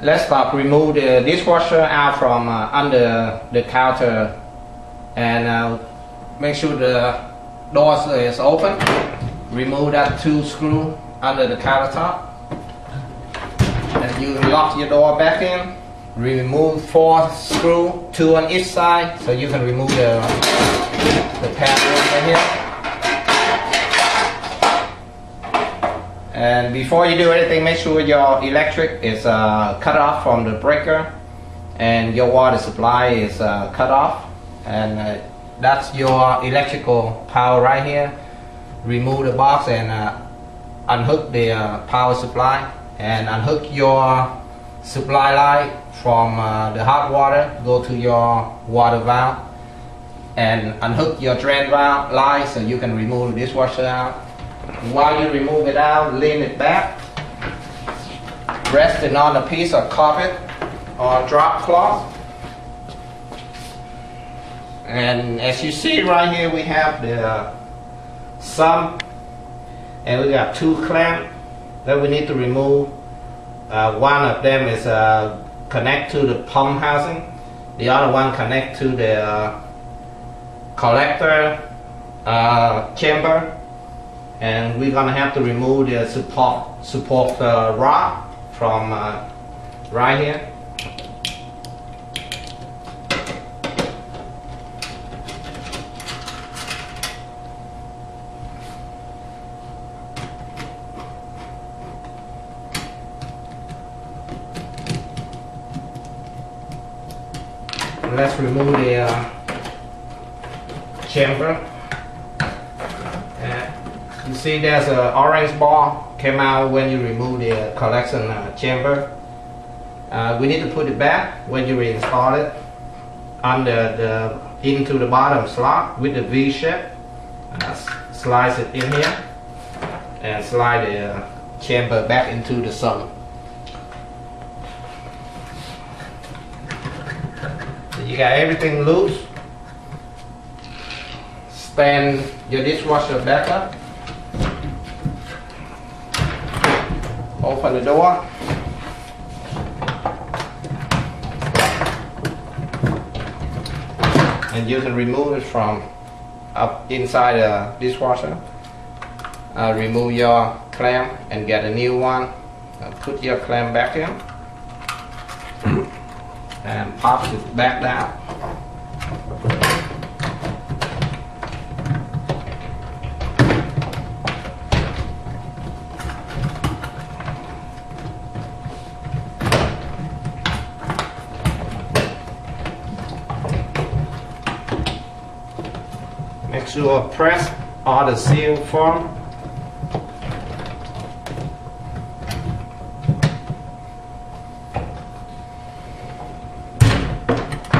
let's start remove the dishwasher out from under the counter, and make sure the door is open. Remove that 2 screw under the countertop, and you lock your door back in. Remove 4 screw, 2 on each side, so you can remove the panel right here. And before you do anything, make sure your electric is cut off from the breaker, and your water supply is cut off, and that's your electrical power right here. Remove the box and unhook the power supply, and unhook your supply line from the hot water, go to your water valve, and unhook your drain valve line so you can remove the dishwasher out. While you remove it out, lean it back, rest it on a piece of carpet or drop cloth. And as you see right here, we have the sump, and we got 2 clamps that we need to remove. One of them is connect to the pump housing, the other one connect to the collector chamber, and we're gonna have to remove the support rod from right here. Let's remove the chamber. You see there's an orange bar came out when you remove the collection chamber. We need to put it back when you reinstall it into the bottom slot with the V shape. Slide it in here and slide the chamber back into the sump. You got everything loose. Stand your dishwasher back up. Open the door. And you can remove it from up inside the dishwasher. Remove your clamp and get a new one. Put your clamp back in. And pop it back down. Make sure press all the seal firm.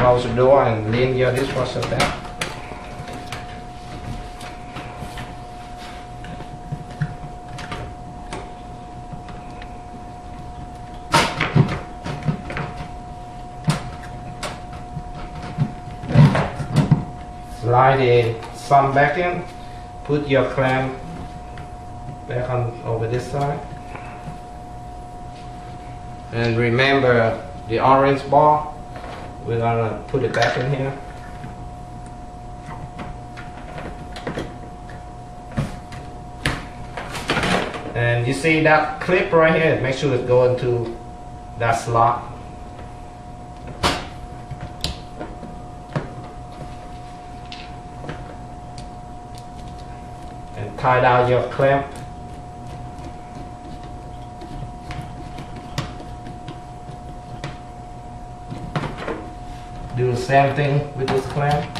Close the door and lean your dishwasher back. Slide the sump back in. Put your clamp back on over this side. And remember the orange bar. We're gonna put it back in here. And you see that clip right here, make sure it's going to that slot. And tie down your clamp. Do the same thing with this clamp.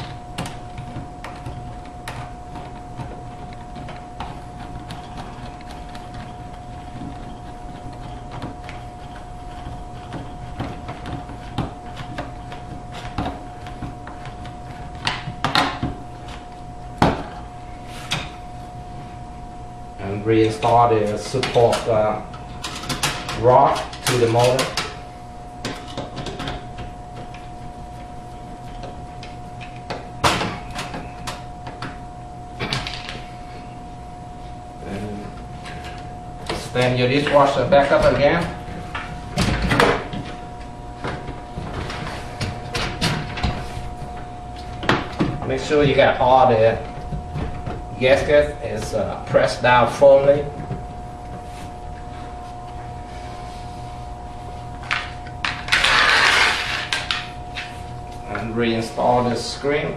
And reinstall the support rod to the motor. Stand your dishwasher back up again. Make sure you got all the gasket is pressed down firmly. And reinstall the screen.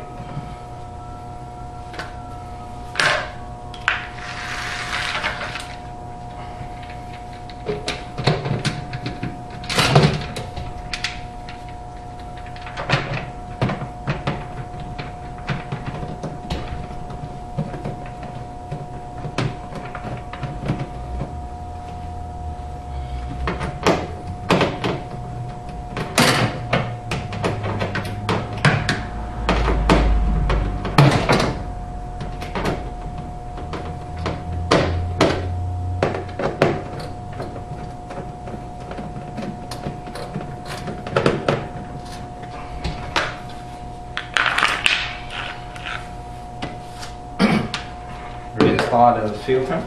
Reinstall the filter.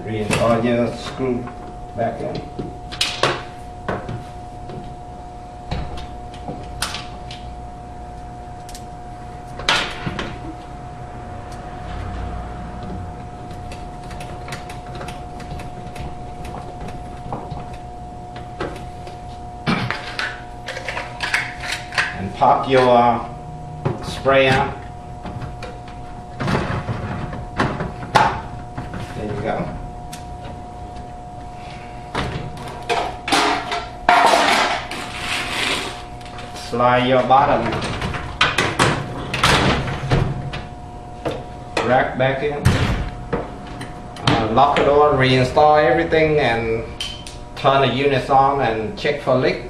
Reinstall your screw back in. And pop your spray out. There you go. Slide your bottom rack back in. Lock the door, reinstall everything, and turn the units on and check for leak.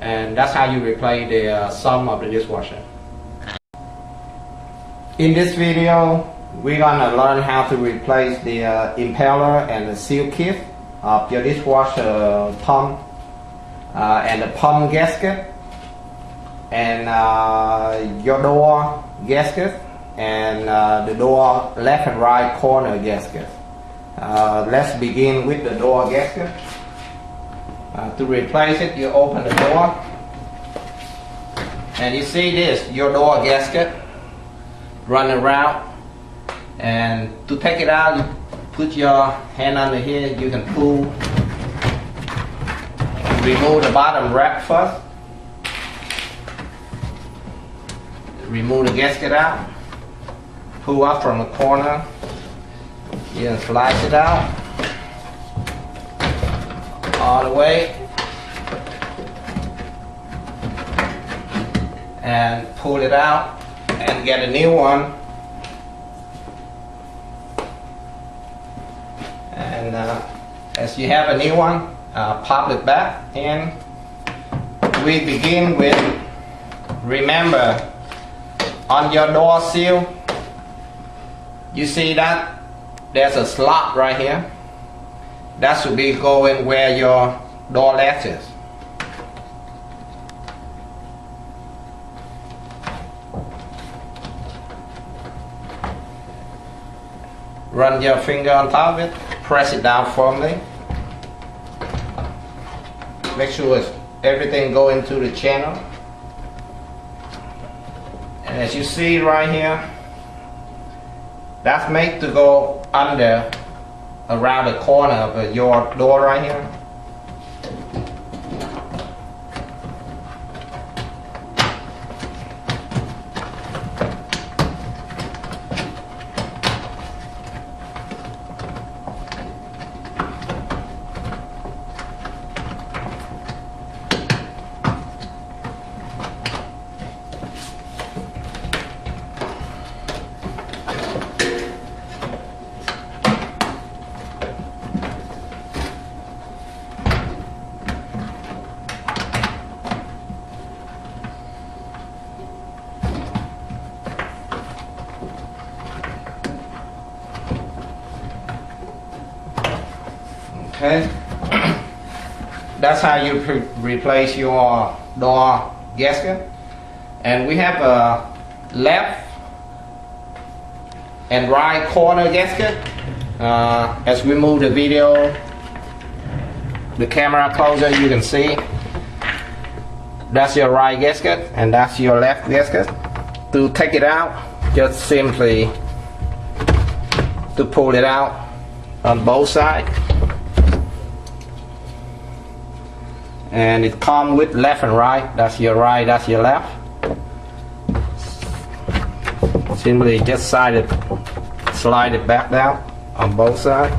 And that's how you replace the sump of the dishwasher. In this video, we're gonna learn how to replace the impeller and the seal kit of your dishwasher pump and the pump gasket and your door gasket and the door left and right corner gasket. Let's begin with the door gasket. To replace it, you open the door and you see this, your door gasket running around, and to take it out you put your hand under here. You can pull, remove the bottom rack first, remove the gasket out, pull up from the corner, you can slice it out all the way and pull it out and get a new one. And as you have a new one, pop it back in. We begin with, remember, on your door seal, you see that there's a slot right here. That should be going where your door latch is. Run your finger on top of it, press it down firmly. Make sure everything go into the channel. And as you see right here, that's made to go under, around the corner of your door right here. Okay, that's how you replace your door gasket. And we have a left and right corner gasket. As we move the video, the camera closer, you can see that's your right gasket and that's your left gasket. To take it out, just simply to pull it out on both sides, and it comes with left and right. That's your right, that's your left. Simply just slide it back down on both sides,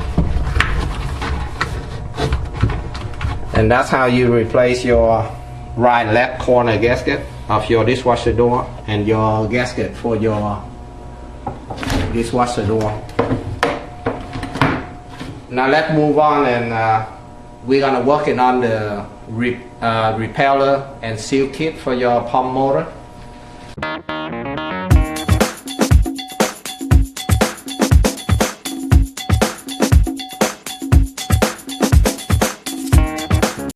and that's how you replace your right and left corner gasket of your dishwasher door and your gasket for your dishwasher door. Now let's move on, and we're gonna working on the repeller and seal kit for your pump motor.